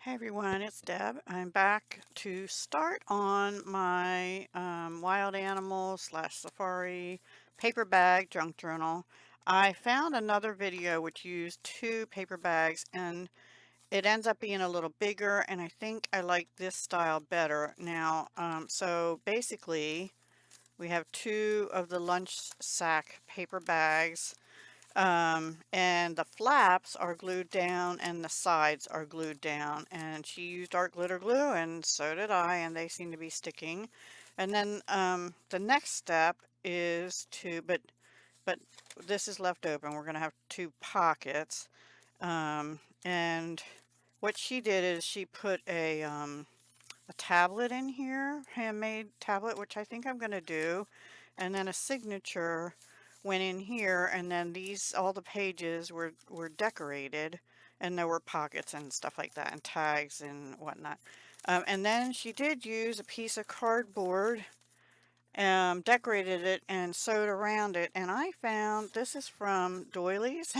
Hey everyone, it's Deb. I'm back to start on my wild animal slash safari paper bag junk journal. I found another video which used two paper bags and it ends up being a little bigger, and I think I like this style better. Now, so basically we have two of the lunch sack paper bags, and the flaps are glued down and the sides are glued down, and she used art glitter glue and so did I, and they seem to be sticking. And then the next step is to, but this is left open. We're going to have two pockets, and what she did is she put a tablet in here, handmade tablet, which I think I'm going to do, and then a signature went in here, and then these, all the pages were decorated, and there were pockets and stuff like that, and tags and whatnot. And then she did use a piece of cardboard, decorated it and sewed around it, and I found, this is from doilies.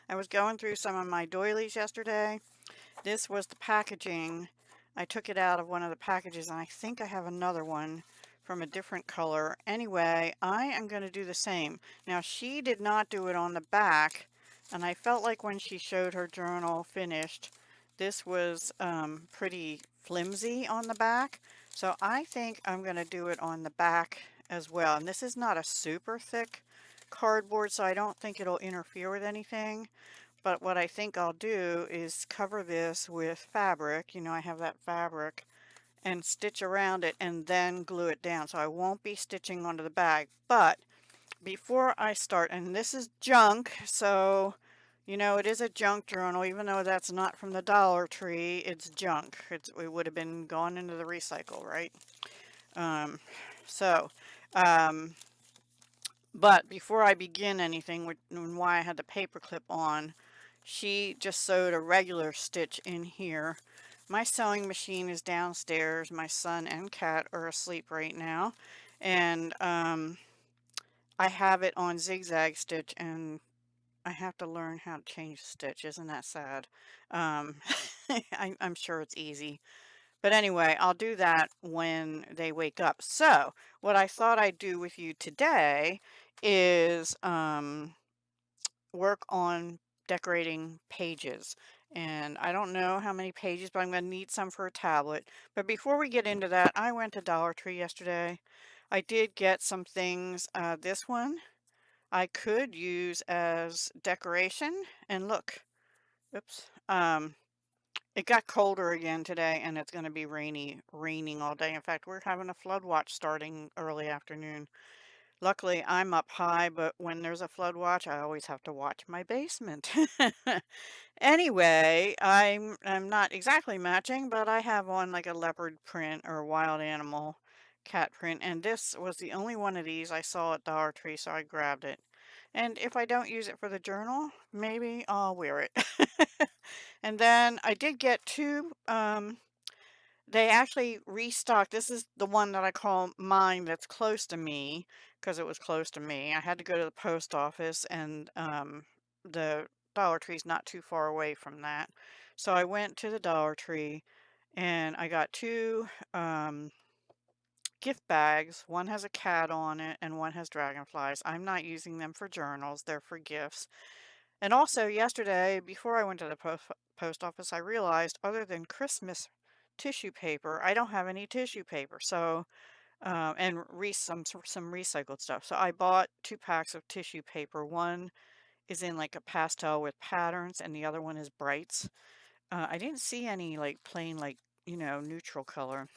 I was going through some of my doilies yesterday. This was the packaging. I took it out of one of the packages, and I think I have another one from a different color. Anyway, I am going to do the same. Now, she did not do it on the back, and I felt like when she showed her journal finished, this was pretty flimsy on the back. So I think I'm going to do it on the back as well. And this is not a super thick cardboard, so I don't think it'll interfere with anything. But what I think I'll do is cover this with fabric. You know, I have that fabric, and stitch around it and then glue it down. So I won't be stitching onto the bag. But before I start, and this is junk, so you know, it is a junk journal, even though that's not from the Dollar Tree, it's junk. It would have been gone into the recycle, right? Um, so, um, but before I begin anything, and why I had the paper clip on, she just sewed a regular stitch in here. My sewing machine is downstairs. My son and cat are asleep right now. And I have it on zigzag stitch, and I have to learn how to change the stitch. Isn't that sad? Um, I'm sure it's easy. But anyway, I'll do that when they wake up. So what I thought I'd do with you today is work on decorating pages. And I don't know how many pages, but I'm going to need some for a tablet. But before we get into that, I went to Dollar Tree yesterday. I did get some things. This one I could use as decoration. And look, oops. It got colder again today, and it's going to be raining all day. In fact, we're having a flood watch starting early afternoon. Luckily, I'm up high, but when there's a flood watch, I always have to watch my basement. Anyway, I'm not exactly matching, but I have on like a leopard print or wild animal cat print, and this was the only one of these I saw at Dollar Tree, so I grabbed it. And if I don't use it for the journal, maybe I'll wear it. And then I did get two, they actually restocked. This is the one that I call mine that's close to me because it was close to me. I had to go to the post office, and the Dollar Tree's not too far away from that. So I went to the Dollar Tree and I got two gift bags. One has a cat on it and one has dragonflies. I'm not using them for journals, they're for gifts. And also, yesterday, before I went to the post office, I realized other than Christmas tissue paper, I don't have any tissue paper. So, and some recycled stuff. So I bought 2 packs of tissue paper. One is in like a pastel with patterns, and the other one is brights. I didn't see any like plain, like, you know, neutral color.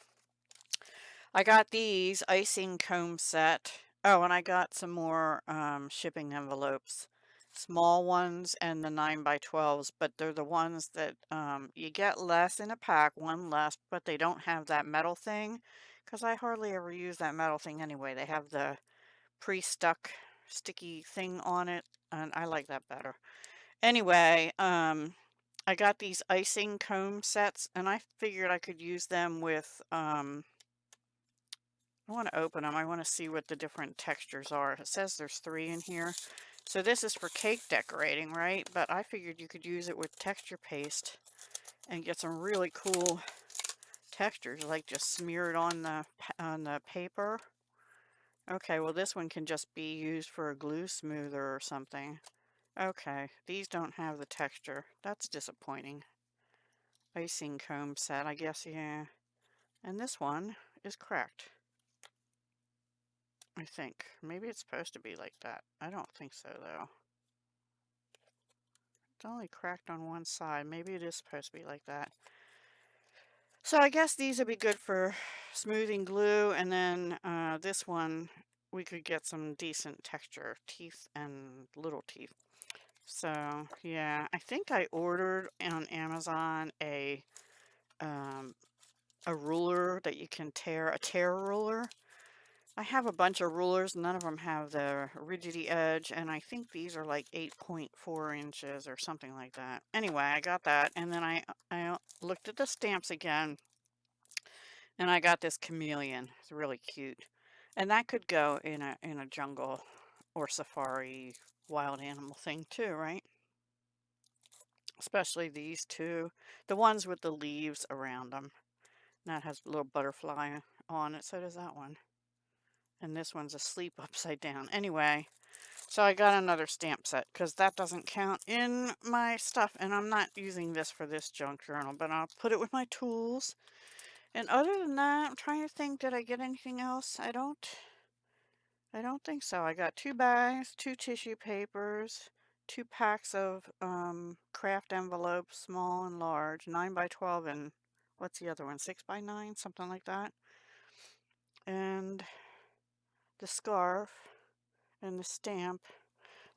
I got these icing comb set. Oh, and I got some more shipping envelopes. Small ones and the 9 by 12s, but they're the ones that you get less in a pack, one less, but they don't have that metal thing because I hardly ever use that metal thing anyway. They have the pre-stuck sticky thing on it, and I like that better. Anyway, I got these icing comb sets, and I figured I could use them with I want to open them. I want to see what the different textures are. It says there's 3 in here. So this is for cake decorating, right? But I figured you could use it with texture paste and get some really cool textures, like just smear it on the paper. Okay, well this one can just be used for a glue smoother or something. Okay, these don't have the texture. That's disappointing. Icing comb set, I guess, yeah. And this one is cracked. I think. Maybe it's supposed to be like that. I don't think so, though. It's only cracked on one side. Maybe it is supposed to be like that. So I guess these would be good for smoothing glue, and then this one, we could get some decent texture, teeth and little teeth. So yeah, I think I ordered on Amazon a ruler that you can tear, a tear ruler. I have a bunch of rulers, none of them have the rigidity edge, and I think these are like 8.4 inches or something like that. Anyway, I got that, and then I looked at the stamps again, and I got this chameleon. It's really cute. And that could go in a jungle or safari wild animal thing too, right? Especially these two. The ones with the leaves around them. That has a little butterfly on it, so does that one. And this one's asleep upside down. Anyway, so I got another stamp set because that doesn't count in my stuff. And I'm not using this for this junk journal, but I'll put it with my tools. And other than that, I'm trying to think, did I get anything else? I don't think so. I got 2 bags, 2 tissue papers, 2 packs of craft envelopes, small and large, 9 by 12, and what's the other one? 6 by 9, something like that. And the scarf and the stamp.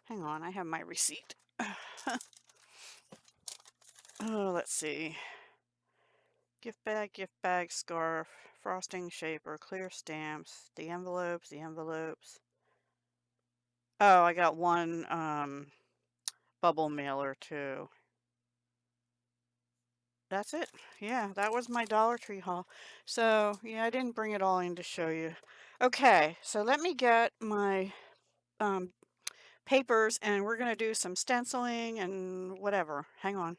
Hang on, I have my receipt. Oh, let's see. Gift bag, scarf, frosting shaper, clear stamps, the envelopes. Oh, I got one bubble mailer too. That's it. Yeah, that was my Dollar Tree haul. So, yeah, I didn't bring it all in to show you. Okay, so let me get my papers and we're going to do some stenciling and whatever. Hang on.